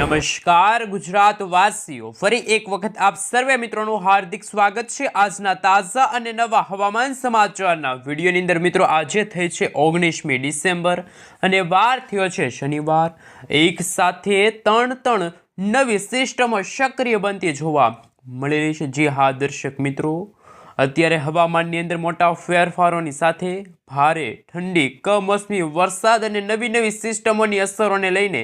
નમસ્કાર ગુજરાત વાસીઓ, ફરી એક વખત આપ સર્વે મિત્રોનું હાર્દિક સ્વાગત છે આજના તાજા અને નવા હવામાન સમાચારના વિડીયોની અંદર। મિત્રો આજે થઈ છે 19મી ડિસેમ્બર અને વાર થયો છે શનિવાર। એક સાથે ત્રણ નવી સિસ્ટમો સક્રિય બનતી જોવા મળી રહી છે। જી હા દર્શક મિત્રો, અત્યારે હવામાનની અંદર મોટા ફેરફારોની સાથે ભારે ઠંડી, કમોસમી વરસાદ અને નવી સિસ્ટમોની અસરોને લઈને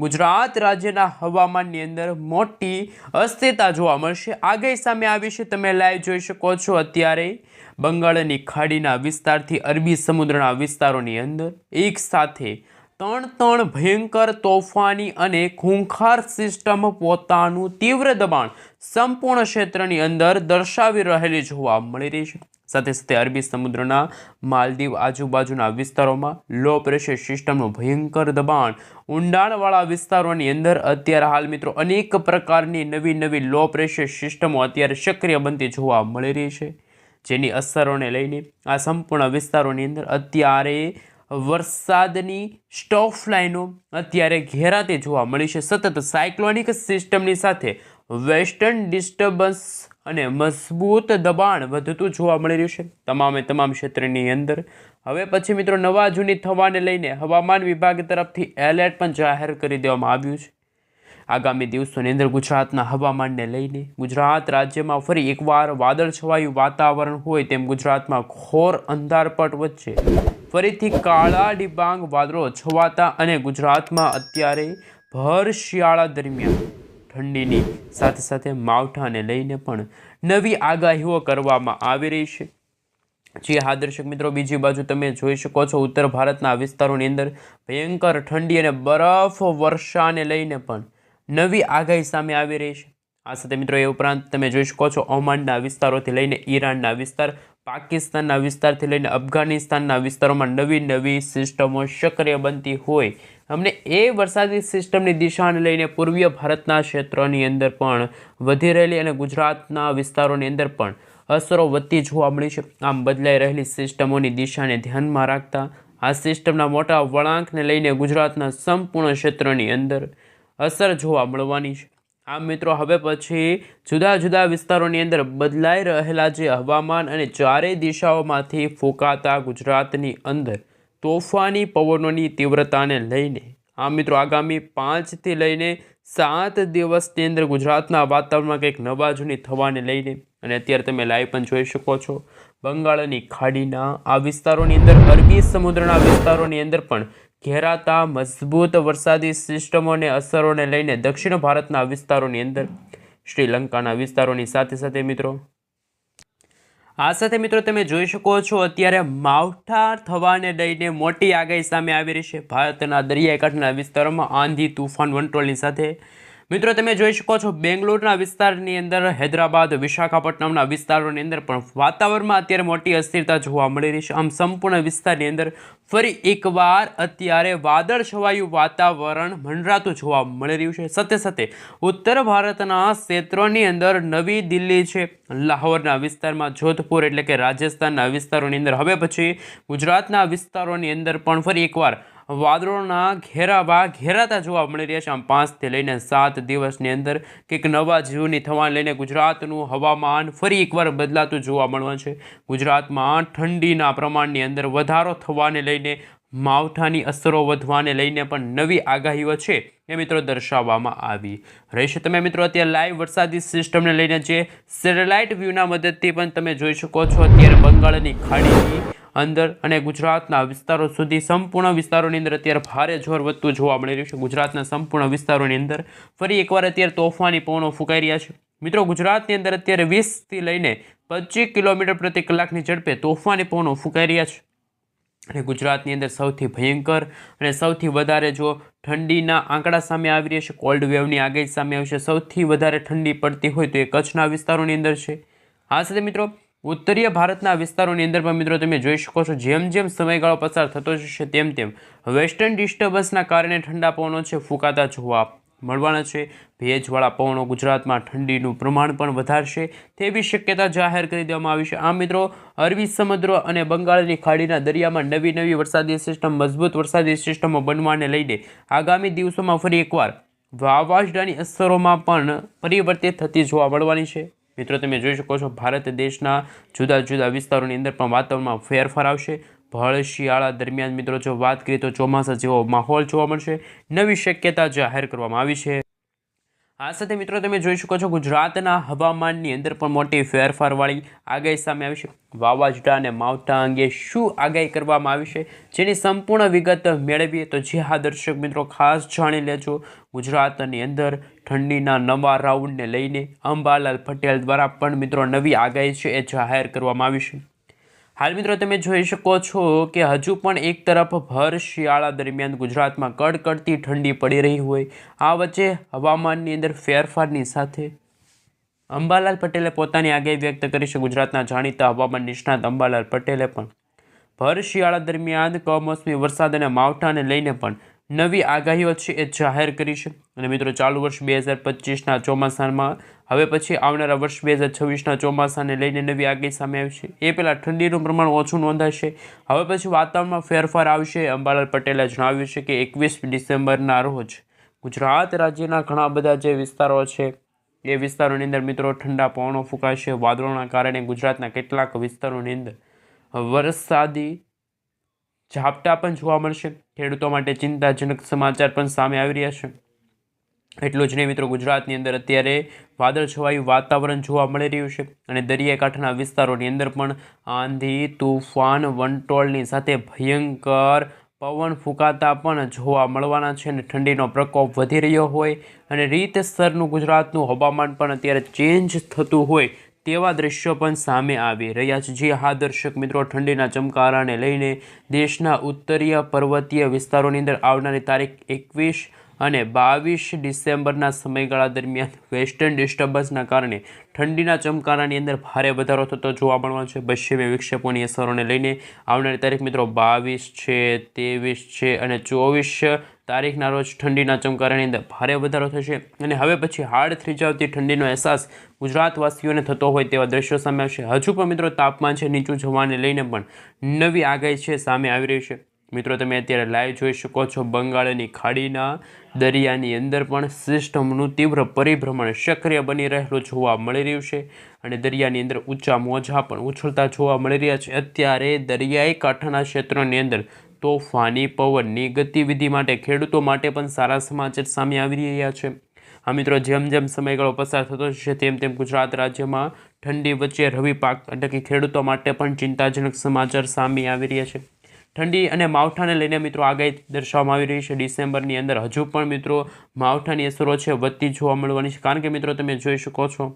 ગુજરાત રાજ્યના હવામાનની અંદર મોટી અસ્થિરતા જોવા મળશે। આગાહી સામે આવી છે, તમે લાઈવ જોઈ શકો છો। અત્યારે બંગાળની ખાડીના વિસ્તારથી અરબી સમુદ્રના વિસ્તારોની અંદર એક સાથે ત્રણ ભયંકર તોફાની અને ખૂંખાર સિસ્ટમ પોતાનું તીવ્ર દબાણ સંપૂર્ણ ક્ષેત્રની અંદર દર્શાવી રહેલી જોવા મળી રહી છે। સાથે સાથે અરબી સમુદ્રના માલદીવ આજુબાજુના વિસ્તારોમાં લો પ્રેશર સિસ્ટમનું ભયંકર દબાણ, ઊંડાણવાળા વિસ્તારોની અંદર અત્યારે હાલ મિત્રો અનેક પ્રકારની નવી લો પ્રેશર સિસ્ટમો અત્યારે સક્રિય બનતી જોવા મળી રહી છે, જેની અસરોને લઈને આ સંપૂર્ણ વિસ્તારોની અંદર અત્યારે વરસાદની સ્ટોફ લાઇનો અત્યારે ઘેરાતી જોવા મળી છે। સતત સાયક્લોનિક સિસ્ટમની સાથે વેસ્ટર્ન ડિસ્ટર્બન્સ અને મજબૂત દબાણ વધતું જોવા મળી રહ્યું છે તમામ ક્ષેત્રની અંદર। હવે પછી મિત્રો નવા જૂની થવાને લઈને હવામાન વિભાગ તરફથી એલર્ટ પણ જાહેર કરી દેવામાં આવ્યું છે। આગામી દિવસોની અંદર ગુજરાતના હવામાનને લઈને ગુજરાત રાજ્યમાં ફરી એકવાર વાદળછવાયું વાતાવરણ હોય તેમ ગુજરાતમાં ઘોર અંધારપટ વચ્ચે ફરીથી કાળા ડિબાંગ વાદળો છવાતા અને ગુજરાતમાં અત્યારે ભર શિયાળા દરમિયાન ઠંડીની સાથે માવઠાને લઈને પણ નવી આગાહીઓ કરવામાં આવી રહી છે। જી હા દર્શક મિત્રો, બીજી બાજુ તમે જોઈ શકો છો ઉત્તર ભારતના વિસ્તારોની અંદર ભયંકર ઠંડી અને બરફ વર્ષાને લઈને પણ નવી આગાહી સામે આવી રહી છે। આ સાથે મિત્રો એ ઉપરાંત તમે જોઈ શકો છો ઓમાનના વિસ્તારોથી લઈને ઈરાનના વિસ્તાર, પાકિસ્તાનના વિસ્તારથી લઈને અફઘાનિસ્તાનના વિસ્તારોમાં નવી સિસ્ટમો સક્રિય બનતી હોય અમને એ વરસાદી સિસ્ટમની દિશાને લઈને પૂર્વીય ભારતના ક્ષેત્રોની અંદર પણ વધી રહેલી અને ગુજરાતના વિસ્તારોની અંદર પણ અસરો વધતી જોવા મળી છે। આમ બદલાઈ રહેલી સિસ્ટમોની દિશાને ધ્યાનમાં રાખતા આ સિસ્ટમના મોટા વળાંકને લઈને ગુજરાતના સંપૂર્ણ ક્ષેત્રની અંદર અસર જોવા મળવાની છે। આમ મિત્રો હવે પછી જુદા વિસ્તારોની અંદર બદલાઈ રહેલા જે હવામાન અને ચારેય દિશાઓમાંથી ફૂંકાતા ગુજરાતની અંદર તોફાની પવનોની તીવ્રતાને લઈને આમ મિત્રો આગામી 5 થી લઈને 7 દિવસની અંદર ગુજરાતના વાતાવરણમાં કંઈક નવા જૂની થવાને લઈને અને અત્યારે તમે લાઈવ પણ જોઈ શકો છો બંગાળની ખાડીના આ વિસ્તારોની અંદર અરબી સમુદ્રના વિસ્તારોની અંદર પણ ઘેરાતા મજબૂત વરસાદી સિસ્ટમોને અસરોને લઈને દક્ષિણ ભારતના વિસ્તારોની અંદર શ્રીલંકાના વિસ્તારોની સાથે મિત્રો તમે જોઈ શકો છો અત્યારે માવઠા થવાને લઈને મોટી આગાહી સામે આવી રહી છે। ભારતના દરિયાઈ કાંઠાના વિસ્તારોમાં આંધી, તુફાન, વંટોળની સાથે મિત્રો તમે જોઈ શકો છો બેંગ્લોરના વિસ્તારની અંદર, હૈદરાબાદ, વિશાખાપટ્ટનમના વિસ્તારોની અંદર પણ વાતાવરણમાં અત્યારે મોટી અસ્થિરતા જોવા મળી રહી છે। આમ સંપૂર્ણ વિસ્તારની અંદર ફરી એકવાર અત્યારે વાદળ છવાયું વાતાવરણ મંડરાતું જોવા મળી રહ્યું છે। સાથે ઉત્તર ભારતના ક્ષેત્રોની અંદર નવી દિલ્હી છે, લાહોરના વિસ્તારમાં, જોધપુર એટલે કે રાજસ્થાનના વિસ્તારોની અંદર હવે પછી ગુજરાતના વિસ્તારોની અંદર પણ ફરી એકવાર વાદળોના ઘેરાતા જોવા મળી રહ્યા છે। આમ 5 થી લઈને 7 દિવસની અંદર કંઈક નવા જૂની થવાને લઈને ગુજરાતનું હવામાન ફરી એકવાર બદલાતું જોવા મળવાનું છે। ગુજરાતમાં ઠંડીના પ્રમાણની અંદર વધારો થવાને લઈને માવઠાની અસરો વધવાને લઈને પણ નવી આગાહીઓ છે એ મિત્રો દર્શાવવામાં આવી રહેશે। તમે મિત્રો અત્યારે લાઈવ વરસાદી સિસ્ટમને લઈને જે સેટેલાઇટ વ્યૂના મદદથી પણ તમે જોઈ શકો છો અત્યારે બંગાળની ખાડીની અંદર અને ગુજરાતના વિસ્તારો સુધી સંપૂર્ણ વિસ્તારોની અંદર અત્યારે ભારે જોર વધતું જોવા મળી રહ્યું છે। ગુજરાતના સંપૂર્ણ વિસ્તારોની અંદર ફરી એકવાર અત્યારે તોફાની પવનો ફૂંકાઈ રહ્યા છે। મિત્રો ગુજરાતની અંદર અત્યારે 20 થી લઈને 25 કિલોમીટર પ્રતિ કલાકની ઝડપે તોફાની પવનો ફૂંકાઈ રહ્યા છે અને ગુજરાતની અંદર સૌથી ભયંકર અને સૌથી વધારે જો ઠંડીના આંકડા સામે આવી રહ્યા છે, કોલ્ડ વેવની આગાહી સામે આવશે, સૌથી વધારે ઠંડી પડતી હોય તો એ કચ્છના વિસ્તારોની અંદર છે। આ સાથે મિત્રો ઉત્તરીય ભારતના વિસ્તારોની અંદર પણ મિત્રો તમે જોઈ શકો છો જેમ સમયગાળો પસાર થતો જશે તેમ વેસ્ટર્ન ડિસ્ટર્બન્સના કારણે ઠંડા પવનો છે ફૂંકાતા જોવા મળવાના છે। ભેજવાળા પવનો ગુજરાતમાં ઠંડીનું પ્રમાણ પણ વધારશે તેવી શક્યતા જાહેર કરી દેવામાં આવી છે। આમ મિત્રો અરબી સમુદ્ર અને બંગાળની ખાડીના દરિયામાં નવી વરસાદી સિસ્ટમ, મજબૂત વરસાદી સિસ્ટમો બનવાને લઈને આગામી દિવસોમાં ફરી એકવાર વાવાઝોડાની અસરોમાં પણ પરિવર્તિત થતી જોવા મળવાની છે। મિત્રો તમે જોઈ શકો છો ભારત દેશના જુદા જુદા વિસ્તારોની અંદર પણ વાતાવરણમાં ફેરફાર આવશે। ભળ શિયાળા દરમિયાન મિત્રો જો વાત કરીએ તો ચોમાસા જેવો માહોલ જોવા મળશે, નવી શક્યતા જાહેર કરવામાં આવી છે। આ સાથે મિત્રો તમે જોઈ શકો છો ગુજરાતના હવામાનની અંદર પણ મોટી ફેરફારવાળી આગાહી સામે આવી છે। વાવાઝોડા અને માવઠા અંગે શું આગાહી કરવામાં આવી છે જેની સંપૂર્ણ વિગત મેળવીએ તો જી હા દર્શક મિત્રો ખાસ જાણી લેજો। ગુજરાતની અંદર ઠંડીના નવા રાઉન્ડને લઈને અંબાલાલ પટેલ દ્વારા પણ મિત્રો નવી આગાહી છે એ જાહેર કરવામાં આવી છે। હાલ મિત્રો તમે જોઈ શકો છો કે હજુ પણ એક તરફ ભર શિયાળા દરમિયાન ગુજરાતમાં કડકડતી ઠંડી પડી રહી હોય, આ વચ્ચે હવામાનની અંદર ફેરફારની સાથે અંબાલાલ પટેલે પોતાની આગાહી વ્યક્ત કરી છે। ગુજરાતના જાણીતા હવામાન નિષ્ણાત અંબાલાલ પટેલે પણ ભર શિયાળા દરમિયાન કમોસમી વરસાદ અને માવઠાને લઈને પણ નવી આગાહીઓ છે એ જાહેર કરી છે। અને મિત્રો ચાલુ વર્ષ 2025ના ચોમાસામાં હવે પછી આવનારા વર્ષ 2026ના ચોમાસાને લઈને નવી આગાહી સામે આવી છે। એ પહેલાં ઠંડીનું પ્રમાણ ઓછું નોંધાશે, હવે પછી વાતાવરણમાં ફેરફાર આવશે। અંબાલાલ પટેલે જણાવ્યું છે કે 21 ડિસેમ્બરના રોજ ગુજરાત રાજ્યના ઘણા બધા જે વિસ્તારો છે એ વિસ્તારોની અંદર મિત્રો ઠંડા પવનો ફૂંકાશે। વાદળોના કારણે ગુજરાતના કેટલાક વિસ્તારોની અંદર વરસાદી ઝાપટા પણ જોવા મળશે। ખેડૂતો માટે ચિંતાજનક સમાચાર પણ સામે આવી રહ્યા છે। એટલું જ નહીં મિત્રો, ગુજરાતની અંદર અત્યારે વાદળછવાયું વાતાવરણ જોવા મળી રહ્યું છે અને દરિયાકાંઠાના વિસ્તારોની અંદર પણ આંધી, તુફાન, વંટોળની સાથે ભયંકર પવન ફૂંકાતા પણ જોવા મળવાના છે અને ઠંડીનો પ્રકોપ વધી રહ્યો હોય અને રીતસરનું ગુજરાતનું હવામાન પણ અત્યારે ચેન્જ થતું હોય તેવા દ્રશ્યો પણ સામે આવી રહ્યા છે। જે હા દર્શક મિત્રો, ઠંડીના ચમકારાને લઈને દેશના ઉત્તરીય પર્વતીય વિસ્તારોની અંદર આવનારી તારીખ 21 અને 22 ડિસેમ્બરના સમયગાળા દરમિયાન વેસ્ટર્ન ડિસ્ટર્બન્સના કારણે ઠંડીના ચમકારાની અંદર ભારે વધારો થતો જોવા મળવાનો છે। પશ્ચિમી વિક્ષેપોની અસરોને લઈને આવનારી તારીખ મિત્રો 22 છે, 23 છે અને 24 તારીખના રોજ ઠંડીના ચમકારાની અંદર ભારે વધારો થશે અને હવે પછી હાડ થીજાવતી ઠંડીનો અહેસાસ ગુજરાતવાસીઓને થતો હોય તેવા દ્રશ્યો સામે આવશે। હજુ પણ મિત્રો તાપમાન છે નીચું જવાને લઈને પણ નવી આગાહી છે સામે આવી રહી છે। મિત્રો તમે અત્યારે લાઈવ જોઈ શકો છો બંગાળની ખાડીના દરિયાની અંદર પણ સિસ્ટમનું તીવ્ર પરિભ્રમણ સક્રિય બની રહેલું જોવા મળી રહ્યું છે અને દરિયાની અંદર ઊંચા મોજા પણ ઉછળતા જોવા મળી રહ્યા છે। અત્યારે દરિયાઈ કાંઠાના ક્ષેત્રોની અંદર તોફાની પવનની ગતિવિધિ માટે ખેડૂતો માટે પણ સારા સમાચાર સામે આવી રહ્યા છે। હા મિત્રો, જેમ જેમ સમયગાળો પસાર થતો જશે તેમ તેમ ગુજરાત રાજ્યમાં ઠંડી વચ્ચે રવિ પાક એટલે કે ખેડૂતો માટે પણ ચિંતાજનક સમાચાર સામે આવી રહ્યા છે। ઠંડી અને માવઠાને લઈને મિત્રો આગાહી દર્શાવવામાં આવી રહી છે। ડિસેમ્બરની અંદર હજુ પણ મિત્રો માવઠાની અસરો છે વધતી જોવા મળવાની છે, કારણ કે મિત્રો તમે જોઈ શકો છો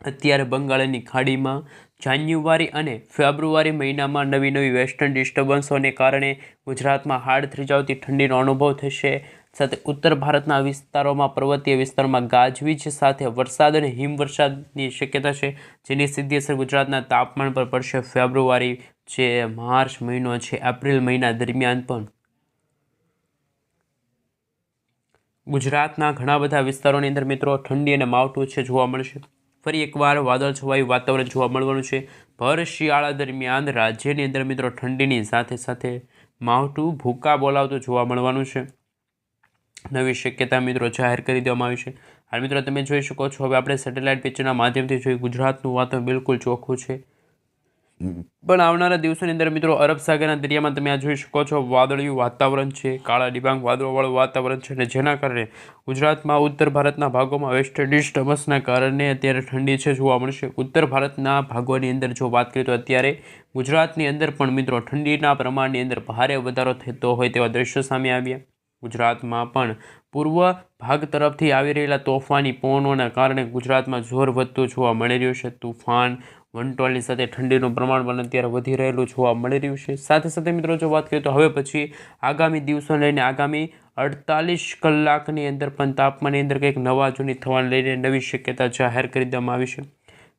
અત્યારે બંગાળની ખાડીમાં જાન્યુઆરી અને ફેબ્રુઆરી મહિનામાં નવી વેસ્ટર્ન ડિસ્ટર્બન્સોને કારણે ગુજરાતમાં હાડ થીજાવતી ઠંડીનો અનુભવ થશે। સાથે ઉત્તર ભારતના વિસ્તારોમાં પર્વતીય વિસ્તારોમાં ગાજવીજ સાથે વરસાદ અને હિમવર્ષાની શક્યતા છે, જેની સીધી અસર ગુજરાતના તાપમાન પર પડશે। ફેબ્રુઆરી છે, માર્ચ મહિનો છે, એપ્રિલ મહિના દરમિયાન પણ ગુજરાતના ઘણા બધા વિસ્તારોની અંદર મિત્રો ઠંડી અને માવઠું છે જોવા મળશે। ફરી એકવાર વાદળછવાયું વાતાવરણ જોવા મળવાનું છે। ભર શિયાળા દરમિયાન રાજ્યની અંદર મિત્રો ઠંડીની સાથે સાથે માવઠું ભૂકા બોલાવતું જોવા મળવાનું છે। નવી શક્યતા મિત્રો જાહેર કરી દેવામાં આવી છે। હાલ મિત્રો તમે જોઈ શકો છો હવે આપણે સેટેલાઇટ પિક્ચરના માધ્યમથી જોઈ ગુજરાતનું વાતાવરણ બિલકુલ ચોખ્ખું છે, પણ આવનારા દિવસોની અંદર મિત્રો અરબ સાગરના દરિયામાં તમે આ જોઈ શકો છો વાદળિયું વાતાવરણ છે, કાળા ડિબાંગ વાદળોવાળું વાતાવરણ છે અને જેના કારણે ગુજરાતમાં ઉત્તર ભારતના ભાગોમાં વેસ્ટર્ન ડિસ્ટર્બન્સના કારણે અત્યારે ઠંડી છે જોવા મળશે। ઉત્તર ભારતના ભાગોની અંદર જો વાત કરીએ તો અત્યારે ગુજરાતની અંદર પણ મિત્રો ઠંડીના પ્રમાણની અંદર ભારે વધારો થતો હોય તેવા દ્રશ્યો સામે આવ્યા। ગુજરાતમાં પણ પૂર્વ ભાગ તરફથી આવી રહેલા તોફાની પવનોના કારણે ગુજરાતમાં જોર વધતું જોવા મળી રહ્યું છે। તુફાન, વંટોળની સાથે ઠંડીનું પ્રમાણ પણ અત્યારે વધી રહેલું જોવા મળી રહ્યું છે। સાથે સાથે મિત્રો જો વાત કરીએ તો હવે પછી આગામી દિવસોને લઈને આગામી 48 કલાકની અંદર પણ તાપમાનની અંદર કંઈક નવા જૂની થવાને લઈને નવી શક્યતા જાહેર કરી દેવામાં આવી છે।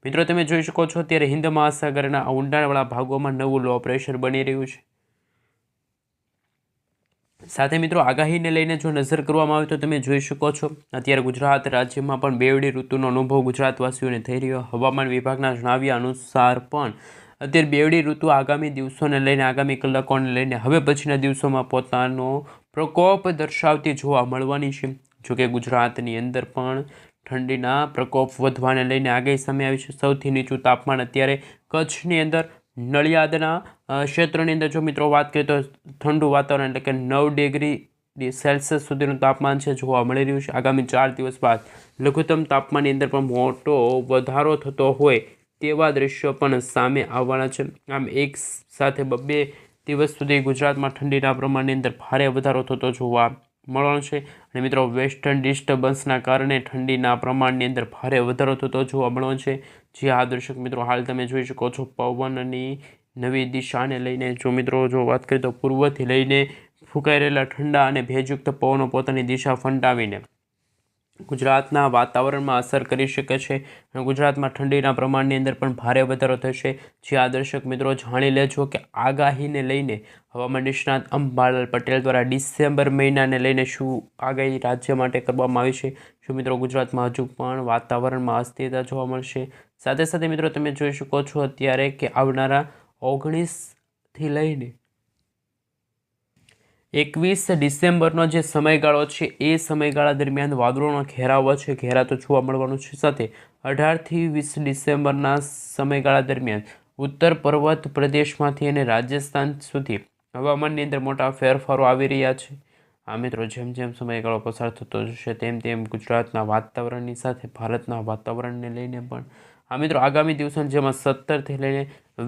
મિત્રો તમે જોઈ શકો છો અત્યારે હિન્દ મહાસાગરના ઊંડાણવાળા ભાગોમાં નવું લો પ્રેશર બની રહ્યું છે। સાથે મિત્રો આગાહીને લઈને જો નજર કરવામાં આવે તો તમે જોઈ શકો છો અત્યારે ગુજરાત રાજ્યમાં પણ બેવડી ઋતુનો અનુભવ ગુજરાતવાસીઓને થઈ રહ્યો। હવામાન વિભાગના જણાવ્યા અનુસાર પણ અત્યારે બેવડી ઋતુ આગામી દિવસોને લઈને આગામી કલાકોને લઈને હવે પછીના દિવસોમાં પોતાનો પ્રકોપ દર્શાવતી જોવા મળવાની છે। જોકે ગુજરાતની અંદર પણ ઠંડીના પ્રકોપ વધવાને લઈને આગાહી સામે આવી છે. સૌથી નીચું તાપમાન અત્યારે કચ્છની અંદર નડિયાદના ક્ષેત્રની અંદર જો મિત્રો વાત કરીએ તો ઠંડુ વાતાવરણ એટલે કે 9 ડિગ્રી સેલ્સિયસ સુધીનું તાપમાન છે જોવા મળી રહ્યું છે. આગામી 4 દિવસ બાદ લઘુત્તમ તાપમાનની અંદર પણ મોટો વધારો થતો હોય તેવા દ્રશ્યો પણ સામે આવવાના છે. આમ એક સાથે 2 દિવસ સુધી ગુજરાતમાં ઠંડીના પ્રમાણની અંદર ભારે વધારો થતો જોવા મળવાનો છે. અને મિત્રો વેસ્ટર્ન ડિસ્ટર્બન્સના કારણે ઠંડીના પ્રમાણની અંદર ભારે વધારો થતો જોવા મળવાનો છે. જે આ દર્શક મિત્રો હાલ તમે જોઈ શકો છો પવનની નવી દિશાને લઈને જો મિત્રો જો વાત કરીએ તો પૂર્વથી લઈને ફૂંકાઈ રહેલા ઠંડા અને ભેજયુક્ત પવનો પોતાની દિશા ફંટાવીને ગુજરાતના વાતાવરણમાં અસર કરી શકે છે અને ગુજરાતમાં ઠંડીના પ્રમાણની અંદર પણ ભારે વધારો થશે. જે આ દર્શક મિત્રો જાણી લેજો કે આગાહીને લઈને હવામાન નિષ્ણાત અંબાલાલ પટેલ દ્વારા ડિસેમ્બર મહિનાને લઈને શું આગાહી રાજ્ય માટે કરવામાં આવી છે. શું મિત્રો ગુજરાતમાં હજુ પણ વાતાવરણમાં અસ્થિરતા જોવા મળશે. સાથે સાથે મિત્રો તમે જોઈ શકો છો અત્યારે કે આવનારા 19થી લઈને 21 ડિસેમ્બરનો જે સમયગાળો છે એ સમયગાળા દરમિયાન વાદળોનો ઘેરાવો છે ઘેરાતો જોવા મળવાનું છે. સાથે 18થી 20 ડિસેમ્બરના સમયગાળા દરમિયાન ઉત્તર પર્વત પ્રદેશમાંથી અને રાજસ્થાન સુધી હવામાનની અંદર મોટા ફેરફારો આવી રહ્યા છે. આ મિત્રો જેમ જેમ સમયગાળો પસાર થતો જશે તેમ તેમ ગુજરાતના વાતાવરણની સાથે ભારતના વાતાવરણને લઈને પણ આ મિત્રો આગામી દિવસો જેમાં 17થી લઈને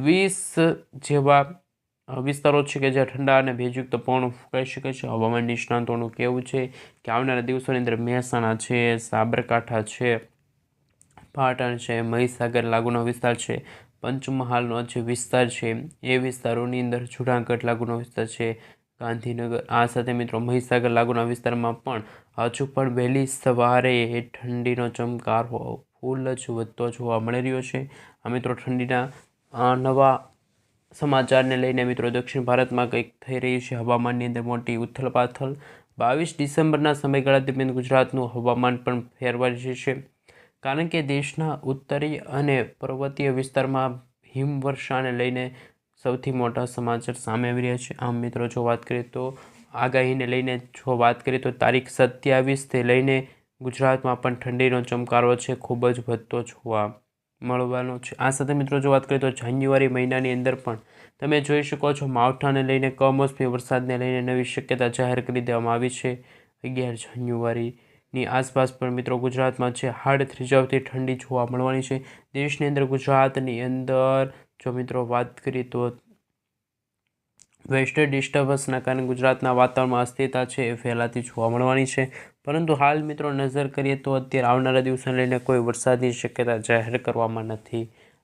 20 જેવા વિસ્તારો છે કે જ્યાં ઠંડા અને ભેજયુક્ત પવનો ફૂંકાઈ શકે છે. હવામાન નિષ્ણાતોનું કહેવું છે કે આવનારા દિવસોની અંદર મહેસાણા છે, સાબરકાંઠા છે, પાટણ છે, મહીસાગર લાગુનો વિસ્તાર છે, પંચમહાલનો જે વિસ્તાર છે એ વિસ્તારોની અંદર જૂનાગઢ લાગુનો વિસ્તાર છે, ગાંધીનગર આ સાથે મિત્રો મહીસાગર લાગુના વિસ્તારમાં પણ હજુ પણ વહેલી સવારે ઠંડીનો ચમકારો ફૂલ જ વધતો જોવા મળી રહ્યો છે. આ મિત્રો ઠંડીના નવા સમાચારને લઈને મિત્રો દક્ષિણ ભારતમાં કંઈક થઈ રહી છે હવામાનની અંદર મોટી ઉથલપાથલ. 22 ડિસેમ્બરના સમયગાળા દરમિયાન ગુજરાતનું હવામાન પણ ફેરવાઈ જશે કારણ કે દેશના ઉત્તરીય અને પર્વતીય વિસ્તારમાં હિમવર્ષાને લઈને સૌથી મોટા સમાચાર સામે આવી રહ્યા છે. આમ મિત્રો જો વાત કરીએ તો આગાહીને લઈને જો વાત કરીએ તો તારીખ 27થી લઈને ગુજરાતમાં પણ ઠંડીનો ચમકારો છે ખૂબ જ વધતો જોવા મળવાનો છે. આ સાથે મિત્રો જો વાત કરીએ તો જાન્યુઆરી મહિનાની અંદર પણ તમે જોઈ શકો છો માવઠાને લઈને કમોસમી વરસાદને લઈને નવી શક્યતા જાહેર કરી દેવામાં આવી છે. 11 જાન્યુઆરીની આસપાસ પણ મિત્રો ગુજરાતમાં છે હાડ થીજાવતી ઠંડી જોવા મળવાની છે. દેશની અંદર ગુજરાતની અંદર જો મિત્રો વાત કરીએ તો વેસ્ટર્ન ડિસ્ટર્બન્સના કારણે ગુજરાતના વાતાવરણમાં અસ્થિરતા છે એ ફેલાતી જોવા મળવાની છે. પરંતુ હાલ મિત્રો નજર કરીએ તો અત્યારે આવનારા દિવસોને લઈને કોઈ વરસાદની શક્યતા જાહેર કરવામાં નથી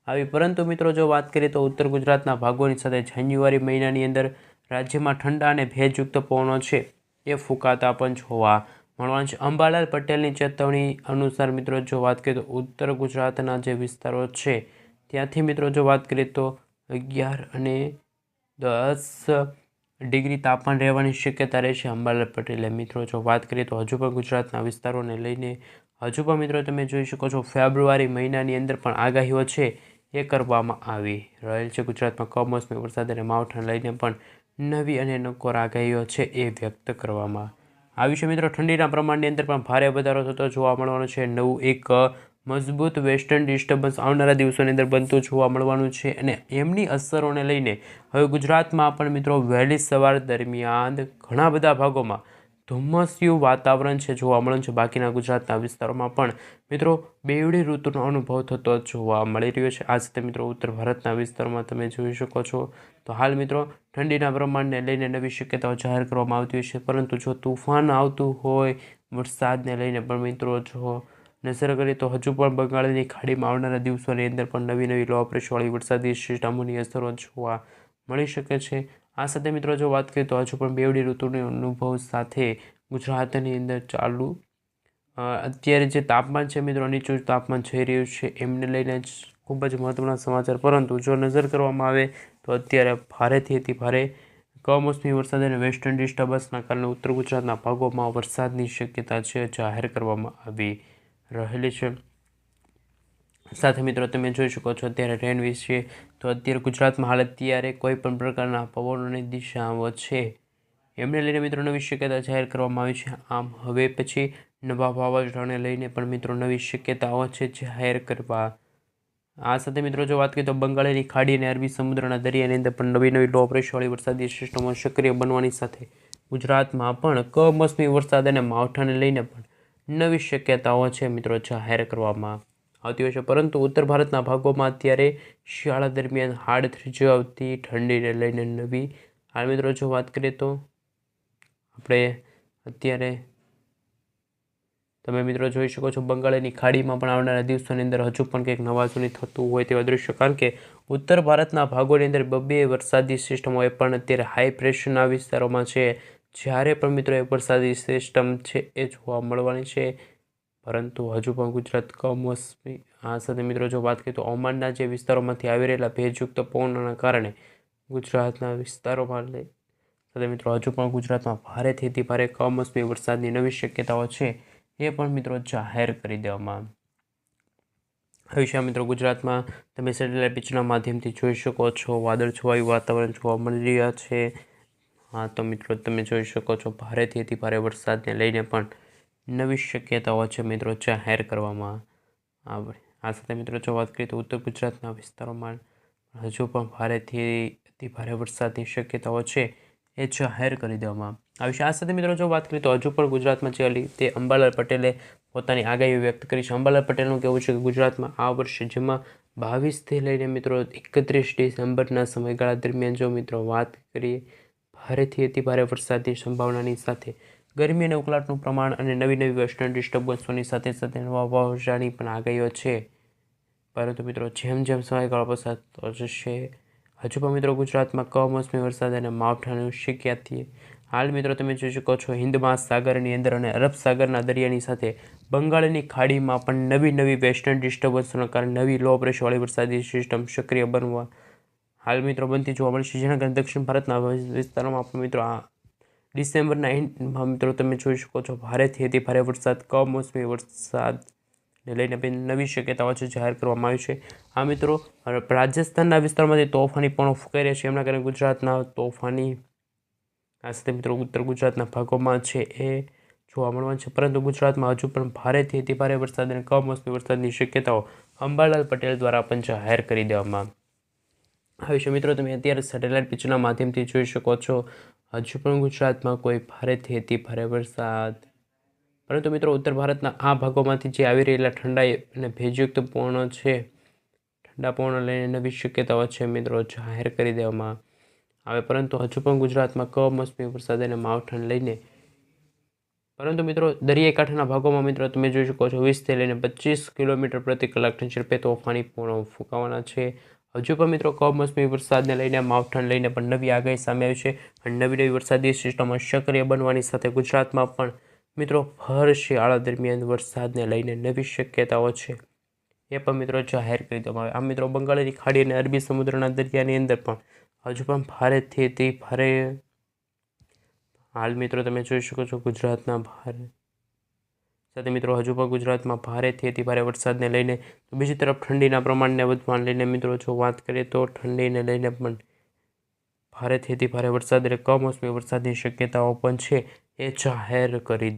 આવી. પરંતુ મિત્રો જો વાત કરીએ તો ઉત્તર ગુજરાતના ભાગોની સાથે જાન્યુઆરી મહિનાની અંદર રાજ્યમાં ઠંડા અને ભેજયુક્ત પવનો છે એ ફૂંકાતા પણ જોવા મળવાનું છે. અંબાલાલ પટેલની ચેતવણી અનુસાર મિત્રો જો વાત કરીએ તો ઉત્તર ગુજરાતના જે વિસ્તારો છે ત્યાંથી મિત્રો જો વાત કરીએ તો 11 અને 10 ડિગ્રી તાપમાન રહેવાની શક્યતા રહેશે. અંબાલાલ પટેલે મિત્રો જો વાત કરીએ તો હજુ પણ ગુજરાતના વિસ્તારોને લઈને હજુ પણ મિત્રો તમે જોઈ શકો છો ફેબ્રુઆરી મહિનાની અંદર પણ આગાહીઓ છે એ કરવામાં આવી રહેલ છે. ગુજરાતમાં કમોસમી વરસાદ અને માવઠાને લઈને પણ નવી અને નકોર આગાહીઓ છે એ વ્યક્ત કરવામાં આવી છે. મિત્રો ઠંડીના પ્રમાણની અંદર પણ ભારે વધારો થતો જોવા મળવાનો છે. નવું એક મજબૂત વેસ્ટર્ન ડિસ્ટર્બન્સ આવનારા દિવસોની અંદર બનતું જોવા મળવાનું છે અને એમની અસરોને લઈને હવે ગુજરાતમાં પણ મિત્રો વહેલી સવાર દરમિયાન ઘણા બધા ભાગોમાં ધુમ્મસિયું વાતાવરણ છે જોવા મળવાનું છે. બાકીના ગુજરાતના વિસ્તારોમાં પણ મિત્રો બેવડી ઋતુનો અનુભવ થતો જોવા મળી રહ્યો છે. આ સાથે મિત્રો ઉત્તર ભારતના વિસ્તારોમાં તમે જોઈ શકો છો તો હાલ મિત્રો ઠંડીના પ્રમાણને લઈને નવી શક્યતાઓ જાહેર કરવામાં આવતી હોય છે. પરંતુ જો તુફાન આવતું હોય વરસાદને લઈને પણ મિત્રો જો નજર કરીએ તો હજુ પણ બંગાળની ખાડીમાં આવનારા દિવસોની અંદર પણ નવી લો પ્રેશરવાળી વરસાદી સિસ્ટમોની અસરો જોવા મળી શકે છે. આ સાથે મિત્રો જો વાત કરીએ તો હજુ પણ બેવડી ઋતુનો અનુભવ સાથે ગુજરાતની અંદર ચાલુ અત્યારે જે તાપમાન છે મિત્રો નીચું તાપમાન જઈ રહ્યું છે એમને લઈને જ ખૂબ જ મહત્ત્વના સમાચાર. પરંતુ જો નજર કરવામાં આવે તો અત્યારે ભારેથી અતિ ભારે કમોસમી વરસાદ અને વેસ્ટર્ન ડિસ્ટર્બન્સના કારણે ઉત્તર ગુજરાતના ભાગોમાં વરસાદની શક્યતા છે જાહેર કરવામાં આવી રહેલી છે. સાથે મિત્રો તમે જોઈ શકો છો અત્યારે રેન વિશે તો અત્યારે ગુજરાતમાં હાલ અત્યારે કોઈ પણ પ્રકારના પવનોની દિશાઓ છે એમને લઈને મિત્રો નવી શક્યતા જાહેર કરવામાં આવી છે. આમ હવે પછી નવા વાવાઝોડાને લઈને પણ મિત્રો નવી શક્યતાઓ છે જાહેર કરવા. આ સાથે મિત્રો જો વાત કરીએ તો બંગાળની ખાડી અને અરબી સમુદ્રના દરિયાની અંદર પણ નવી લો પ્રેશરવાળી વરસાદી સિસ્ટમો સક્રિય બનવાની સાથે ગુજરાતમાં પણ કમોસમી વરસાદ અને માવઠાને લઈને પણ નવી શક્યતાઓ છે મિત્રો જાહેર કરવામાં આવતી હોય છે. પરંતુ ઉત્તર ભારતના ભાગોમાં અત્યારે શિયાળા દરમિયાન હાડ થીજાવતી ઠંડીને લઈને નવી હાલ મિત્રો જો વાત કરીએ તો આપણે અત્યારે તમે મિત્રો જોઈ શકો છો બંગાળની ખાડીમાં પણ આવનારા દિવસોની અંદર હજુ પણ કંઈક નવાજૂની થતું હોય તેવા દ્રશ્યો, કારણ કે ઉત્તર ભારતના ભાગોની અંદર બે વરસાદી સિસ્ટમો એ પણ અત્યારે હાઈ પ્રેશરના વિસ્તારોમાં છે. જ્યારે પણ મિત્રો એક વરસાદી સિસ્ટમ છે એ જોવા મળવાની છે, પરંતુ હજુ પણ ગુજરાત કમોસમી. આ સાથે મિત્રો જો વાત કરીએ તો ઓમાનના જે વિસ્તારોમાંથી આવી રહેલા ભેજયુક્ત પવનોના કારણે ગુજરાતના વિસ્તારોમાં સાથે મિત્રો હજુ પણ ગુજરાતમાં ભારેથી અતિ ભારે કમોસમી વરસાદની નવી શક્યતાઓ છે એ પણ મિત્રો જાહેર કરી દેવામાં આવી છે. મિત્રો ગુજરાતમાં તમે સેટેલાઇટ પિક્ચરના માધ્યમથી જોઈ શકો છો વાદળછવાયું વાતાવરણ જોવા મળી રહ્યા છે. હા તો મિત્રો તમે જોઈ શકો છો ભારેથી અતિ ભારે વરસાદને લઈને પણ નવી શક્યતાઓ છે મિત્રો જાહેર કરવામાં આવે. આ સાથે મિત્રો જો વાત કરીએ તો ઉત્તર ગુજરાતના વિસ્તારોમાં હજુ પણ ભારેથી અતિ ભારે વરસાદની શક્યતાઓ છે એ જાહેર કરી દેવામાં આવી છે. આ સાથે મિત્રો જો વાત કરીએ તો હજુ પણ ગુજરાતમાં જે હતી તે અંબાલાલ પટેલે પોતાની આગાહી વ્યક્ત કરી છે. અંબાલાલ પટેલનું કહેવું છે કે ગુજરાતમાં આ વર્ષે જેમાં 22થી લઈને મિત્રો 31 ડિસેમ્બરના સમયગાળા દરમિયાન જો મિત્રો વાત કરીએ ભારેથી અતિ ભારે વરસાદની સંભાવનાની સાથે ગરમી અને ઉકળાટનું પ્રમાણ અને નવી વેસ્ટર્ન ડિસ્ટર્બન્સોની સાથે સાથે નવા વાવાઝોડાની પણ આગાહીઓ છે. પરંતુ મિત્રો જેમ સમયગાળો પસાર થતો જશે હજુ પણ મિત્રો ગુજરાતમાં કમોસમી વરસાદ અને માવઠાની શક્યતા. હાલ મિત્રો તમે જોઈ શકો છો હિન્દ મહાસાગરની અંદર અને અરબ સાગરના દરિયાની સાથે બંગાળની ખાડીમાં પણ નવી વેસ્ટર્ન ડિસ્ટર્બન્સના કારણે નવી લો પ્રેશરવાળી વરસાદી સિસ્ટમ સક્રિય બનવા હાલ મિત્રો બનતી જોવા મળશે. જેના કારણે દક્ષિણ ભારતના વિસ્તારોમાં પણ મિત્રો આ ડિસેમ્બરના એન્ડમાં મિત્રો તમે જોઈ શકો છો ભારેથી અતિ ભારે વરસાદ કમોસમી વરસાદને લઈને નવી શક્યતાઓ છે જાહેર કરવામાં આવી છે. આ મિત્રો રાજસ્થાનના વિસ્તારમાંથી તોફાની પણ ફૂંકાઈ રહ્યા છે, એમના કારણે ગુજરાતના તોફાની આ સાથે મિત્રો ઉત્તર ગુજરાતના ભાગોમાં છે એ જોવા મળવાનું છે. પરંતુ ગુજરાતમાં હજુ પણ ભારેથી અતિ ભારે વરસાદ અને કમોસમી વરસાદની શક્યતાઓ અંબાલાલ પટેલ દ્વારા પણ જાહેર કરી દેવામાં આવી છે. મિત્રો તમે અત્યારે સેટેલાઇટ પિક્ચરના માધ્યમથી જોઈ શકો છો હજુ પણ ગુજરાતમાં કોઈ ભારેથી અતિ ભારે વરસાદ, પરંતુ મિત્રો ઉત્તર ભારતના આ ભાગોમાંથી જે આવી રહેલા ઠંડા અને ભેજયુક્ત પવનો છે, ઠંડા પવનો લઈને નવી શક્યતાઓ છે મિત્રો જાહેર કરી દેવામાં આવે. પરંતુ હજુ પણ ગુજરાતમાં કમોસમી વરસાદ અને માવઠાને લઈને, પરંતુ મિત્રો દરિયાઈ કાંઠાના ભાગોમાં મિત્રો તમે જોઈ શકો છો 20થી લઈને 25 કિલોમીટર પ્રતિ કલાકની ઝડપે તોફાની પવનો ફૂંકાવાના છે. હજુ પણ મિત્રો કમોસમી વરસાદને લઈને માવઠાને લઈને પણ નવી આગાહી સામે આવી છે અને નવી વરસાદી સિસ્ટમો સક્રિય બનવાની સાથે ગુજરાતમાં પણ મિત્રો ભર શિયાળા દરમિયાન વરસાદને લઈને નવી શક્યતાઓ છે એ પણ મિત્રો જાહેર કરી દેવામાં આવે. આ મિત્રો બંગાળની ખાડી અને અરબી સમુદ્રના દરિયાની અંદર પણ હજુ પણ ભારેથી અતિ ભારે હાલ મિત્રો તમે જોઈ શકો છો ગુજરાતના ભારે સાથે મિત્રો હજુ પણ ગુજરાતમાં ભારેથી અતિ ભારે વરસાદને લઈને, તો બીજી તરફ ઠંડીના પ્રમાણને વધવાને લઈને મિત્રો જો વાત કરીએ તો ઠંડીને લઈને પણ ભારેથી અતિ ભારે વરસાદ એટલે કમોસમી વરસાદની શક્યતાઓ પણ છે એ જાહેર કરી દે.